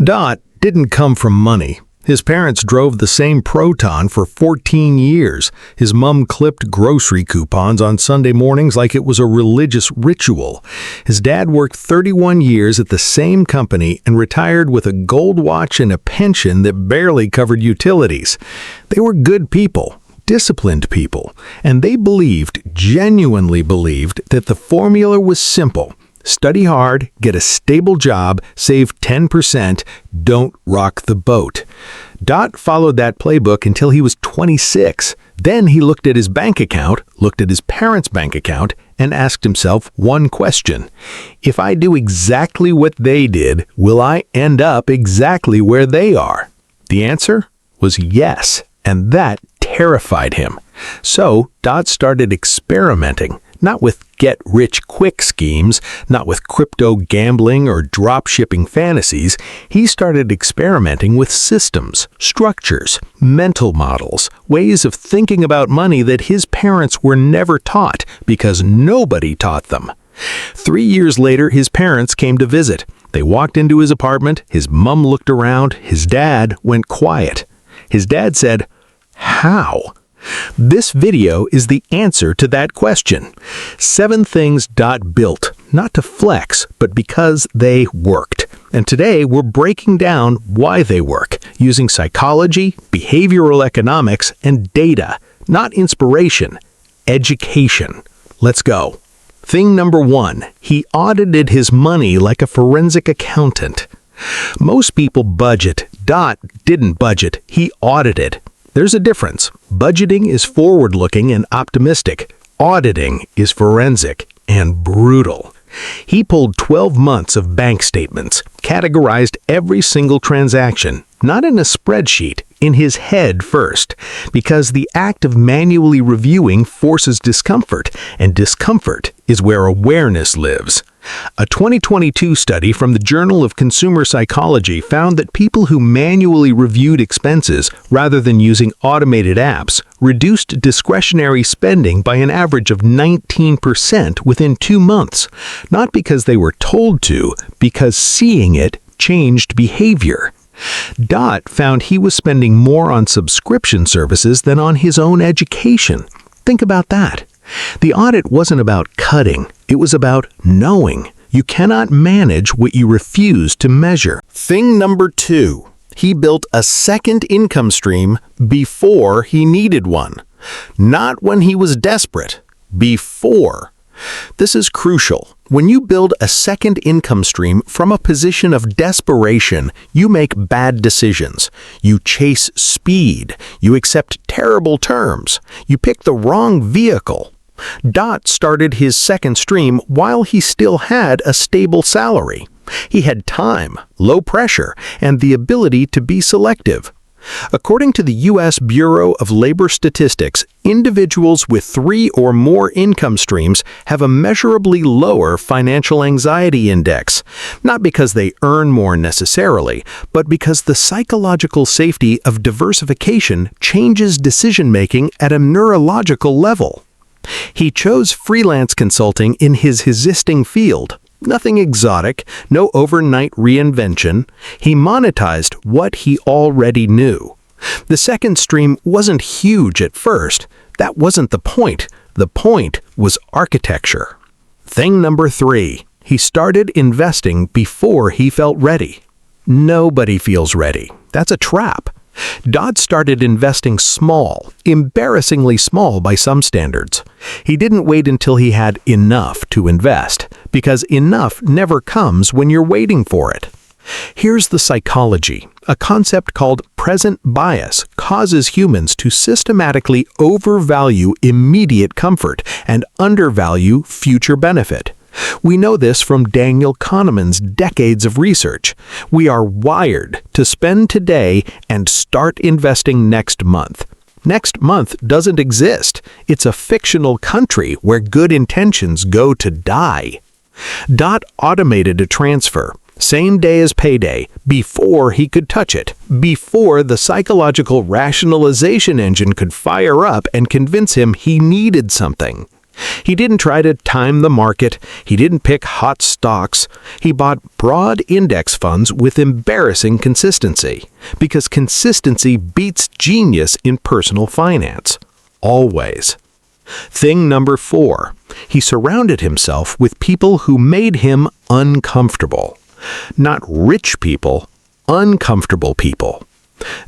Dot didn't come from money. His parents drove the same Proton for 14 years. His mom clipped grocery coupons on Sunday mornings like it was a religious ritual. His dad worked 31 years at the same company and retired with a gold watch and a pension that barely covered utilities. They were good people, disciplined people, and they genuinely believed, that the formula was simple. Study hard, get a stable job, save 10%, don't rock the boat. Dot followed that playbook until he was 26. Then he looked at his bank account, looked at his parents' bank account, and asked himself one question. If I do exactly what they did, will I end up exactly where they are? The answer was yes, and that terrified him. So Dot started experimenting. Not with get-rich-quick schemes, not with crypto gambling or drop-shipping fantasies. He started experimenting with systems, structures, mental models, ways of thinking about money that his parents were never taught because nobody taught them. 3 years later, his parents came to visit. They walked into his apartment, his mom looked around, his dad went quiet. His dad said, "How?" This video is the answer to that question. 7 things Dot built, not to flex, but because they worked. And today we're breaking down why they work, using psychology, behavioral economics, and data. Not inspiration, education. Let's go. Thing number 1, he audited his money like a forensic accountant. Most people budget. Dot didn't budget, he audited. There's a difference. Budgeting is forward-looking and optimistic. Auditing is forensic and brutal. He pulled 12 months of bank statements, categorized every single transaction, not in a spreadsheet, in his head first, because the act of manually reviewing forces discomfort, and discomfort is where awareness lives. A 2022 study from the Journal of Consumer Psychology found that people who manually reviewed expenses rather than using automated apps reduced discretionary spending by an average of 19% within 2 months, not because they were told to, because seeing it changed behavior. Dot found he was spending more on subscription services than on his own education. Think about that. The audit wasn't about cutting, it was about knowing. You cannot manage what you refuse to measure. Thing number 2, he built a second income stream before he needed one. Not when he was desperate, before. This is crucial. When you build a second income stream from a position of desperation, you make bad decisions. You chase speed. You accept terrible terms. You pick the wrong vehicle. Dot started his second stream while he still had a stable salary. He had time, low pressure, and the ability to be selective. According to the U.S. Bureau of Labor Statistics, individuals with 3 or more income streams have a measurably lower financial anxiety index, not because they earn more necessarily, but because the psychological safety of diversification changes decision-making at a neurological level. He chose freelance consulting in his existing field. Nothing exotic, no overnight reinvention. He monetized what he already knew. The second stream wasn't huge at first. That wasn't the point. The point was architecture. Thing number 3, he started investing before he felt ready. Nobody feels ready. That's a trap. Dot started investing small, embarrassingly small by some standards. He didn't wait until he had enough to invest, because enough never comes when you're waiting for it. Here's the psychology. A concept called present bias causes humans to systematically overvalue immediate comfort and undervalue future benefit. We know this from Daniel Kahneman's decades of research. We are wired to spend today and start investing next month. Next month doesn't exist. It's a fictional country where good intentions go to die. Dot automated a transfer, same day as payday, before he could touch it, before the psychological rationalization engine could fire up and convince him he needed something. He didn't try to time the market. He didn't pick hot stocks. He bought broad index funds with embarrassing consistency, because consistency beats genius in personal finance. Always. Thing number 4, he surrounded himself with people who made him uncomfortable. Not rich people, uncomfortable people.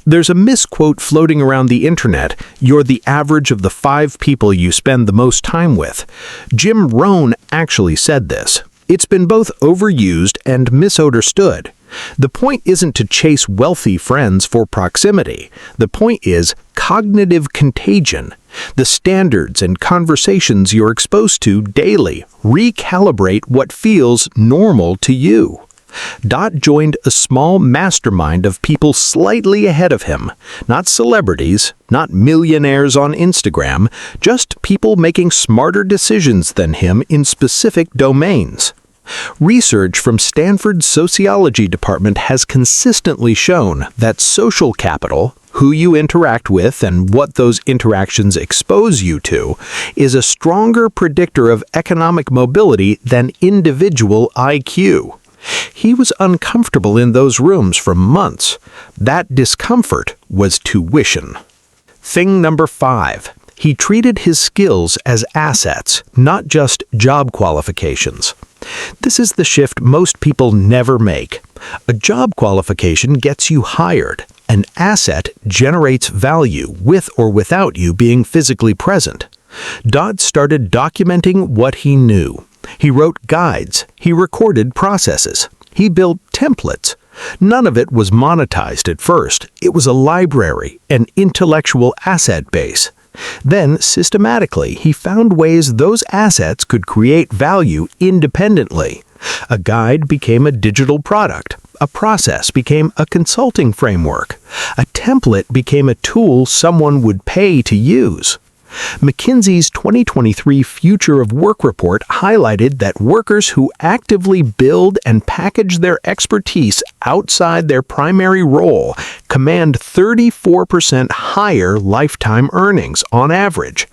There's a misquote floating around the internet: "You're the average of the 5 people you spend the most time with." Jim Rohn actually said this. It's been both overused and misunderstood. The point isn't to chase wealthy friends for proximity. The point is cognitive contagion. The standards and conversations you're exposed to daily recalibrate what feels normal to you. Dot joined a small mastermind of people slightly ahead of him. Not celebrities, not millionaires on Instagram, just people making smarter decisions than him in specific domains. Research from Stanford's sociology department has consistently shown that social capital, who you interact with and what those interactions expose you to, is a stronger predictor of economic mobility than individual IQ. He was uncomfortable in those rooms for months. That discomfort was tuition. Thing number 5. He treated his skills as assets, not just job qualifications. This is the shift most people never make. A job qualification gets you hired. An asset generates value with or without you being physically present. Dodd started documenting what he knew. He wrote guides. He recorded processes. He built templates. None of it was monetized at first. It was a library, an intellectual asset base. Then, systematically, he found ways those assets could create value independently. A guide became a digital product. A process became a consulting framework. A template became a tool someone would pay to use. McKinsey's 2023 Future of Work report highlighted that workers who actively build and package their expertise outside their primary role command 34% higher lifetime earnings on average.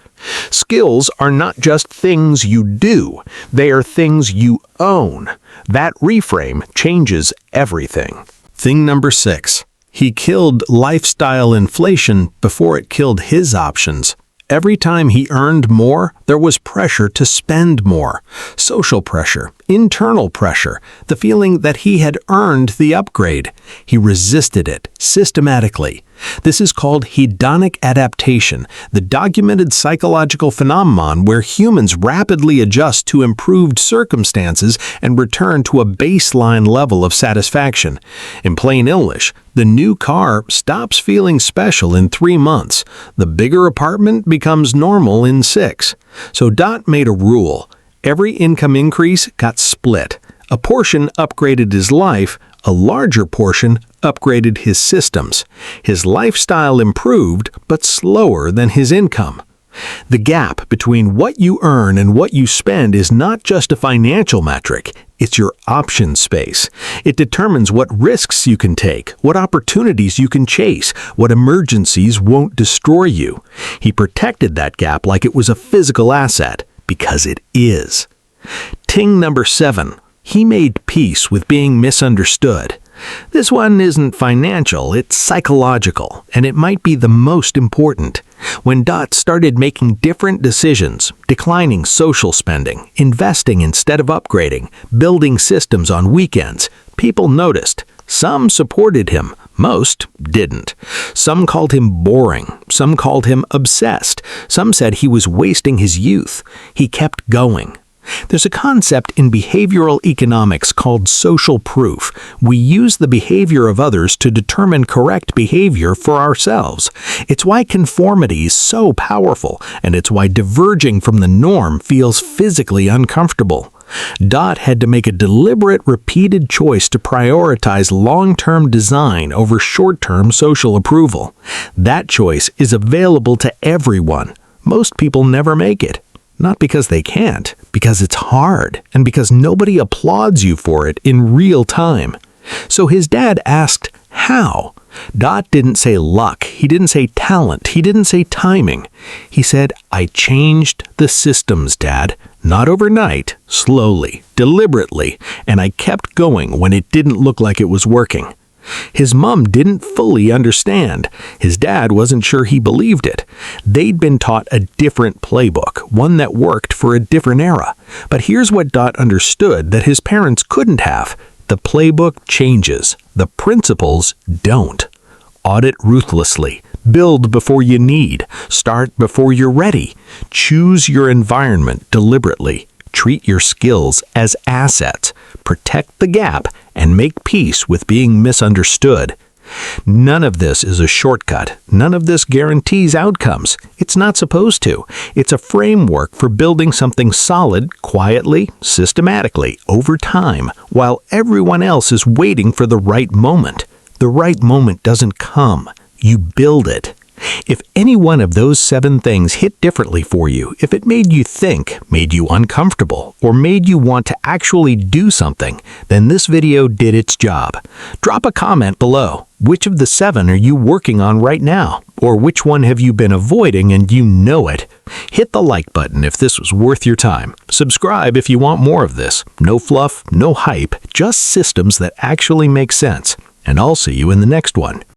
Skills are not just things you do, they are things you own. That reframe changes everything. Thing number 6. He killed lifestyle inflation before it killed his options. Every time he earned more, there was pressure to spend more. Social pressure, internal pressure, the feeling that he had earned the upgrade. He resisted it systematically. This is called hedonic adaptation, the documented psychological phenomenon where humans rapidly adjust to improved circumstances and return to a baseline level of satisfaction. In plain English, the new car stops feeling special in 3 months. The bigger apartment becomes normal in 6. So Dot made a rule. Every income increase got split. A portion upgraded his life, a larger portion upgraded his systems. His lifestyle improved, but slower than his income. The gap between what you earn and what you spend is not just a financial metric, it's your option space. It determines what risks you can take, what opportunities you can chase, what emergencies won't destroy you. He protected that gap like it was a physical asset, because it is. Ting number 7. He made peace with being misunderstood. This one isn't financial, it's psychological, and it might be the most important. When Dot started making different decisions, declining social spending, investing instead of upgrading, building systems on weekends, people noticed. Some supported him, most didn't. Some called him boring, some called him obsessed, some said he was wasting his youth. He kept going. There's a concept in behavioral economics called social proof. We use the behavior of others to determine correct behavior for ourselves. It's why conformity is so powerful, and it's why diverging from the norm feels physically uncomfortable. Dot had to make a deliberate, repeated choice to prioritize long-term design over short-term social approval. That choice is available to everyone. Most people never make it. Not because they can't, because it's hard, and because nobody applauds you for it in real time. So his dad asked, how? Dot didn't say luck, he didn't say talent, he didn't say timing. He said, "I changed the systems, Dad. Not overnight, slowly, deliberately, and I kept going when it didn't look like it was working." His mom didn't fully understand. His dad wasn't sure he believed it. They'd been taught a different playbook, one that worked for a different era. But here's what Dot understood that his parents couldn't have. The playbook changes. The principles don't. Audit ruthlessly. Build before you need. Start before you're ready. Choose your environment deliberately. Treat your skills as assets. Protect the gap and make peace with being misunderstood. None of this is a shortcut. None of this guarantees outcomes. It's not supposed to. It's a framework for building something solid, quietly, systematically, over time, while everyone else is waiting for the right moment. The right moment doesn't come. You build it. If any one of those 7 things hit differently for you, if it made you think, made you uncomfortable, or made you want to actually do something, then this video did its job. Drop a comment below. Which of the 7 are you working on right now? Or which one have you been avoiding and you know it? Hit the like button if this was worth your time. Subscribe if you want more of this. No fluff, no hype, just systems that actually make sense. And I'll see you in the next one.